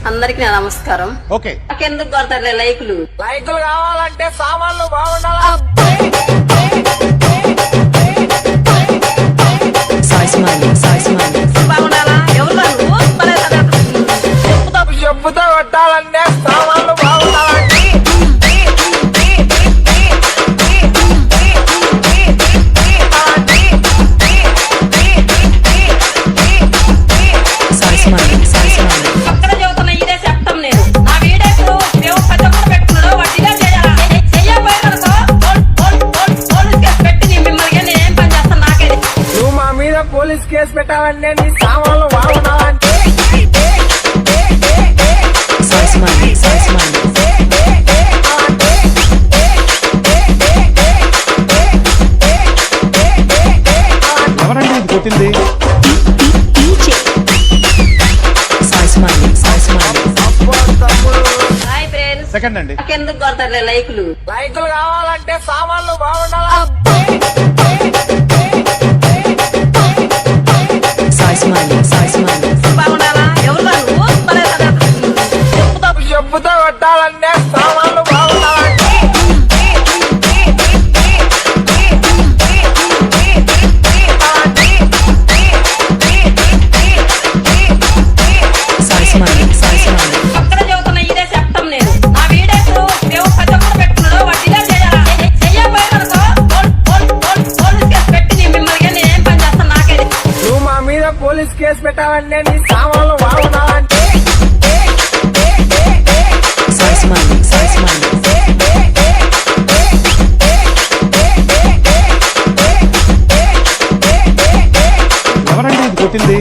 అందరికి నా నమస్కారం. ఓకే, ఎందుకు కొడతారులే లైకులు కావాలంటే సామాన్లు బాగుండాలి. బాగుండాలా? ఎవరు చెప్పుతో కొట్టాలంటే సామాన్లు బాగుండాలండి. పక్కన చదువుతున్న ఇదే చెప్తాం. నేను నా వీడియోస్ మేము ప్రతి ఒక్కరు పెట్టుకున్నాడు వడ్డీగా చేయాలా? చెయ్యబోయేదనుకో పోలీస్ కేసు పెట్టి మిమ్మల్ని నేనేం పని చేస్తాను నాకే. నువ్వు మా మీద పోలీస్ కేసు పెట్టాలంటే నీ సామాన్లు బాగుండాలంటే ఎవరండి ఇది కొట్టింది? హాయ్ ఫ్రెండ్స్, సెకండ్ అండి. ఎందుకు కొడతారులే లైకులు కావాలంటే సామాన్లు బాగుండాలి. బాగుండాలా? ఎవరు చెప్పుతో కొట్టాలంటే సామాన్లు బాగుండాలండి. పక్కన చదువుతున్న ఇదే చెప్తాం. నేను నా వీడియోస్ మేము ప్రతి ఒక్కరు పెట్టుకున్నాడు వడ్డీగా చేయాలా? చెయ్యబోయేదనుకో పోలీస్ కేసు పెట్టి మిమ్మల్ని నేనేం పని చేస్తాను నాకే. నువ్వు మా మీద పోలీస్ కేసు పెట్టాలంటే నీ సామాన్లు బాగుండాలంటే ఎవరండి ఇది కొట్టింది?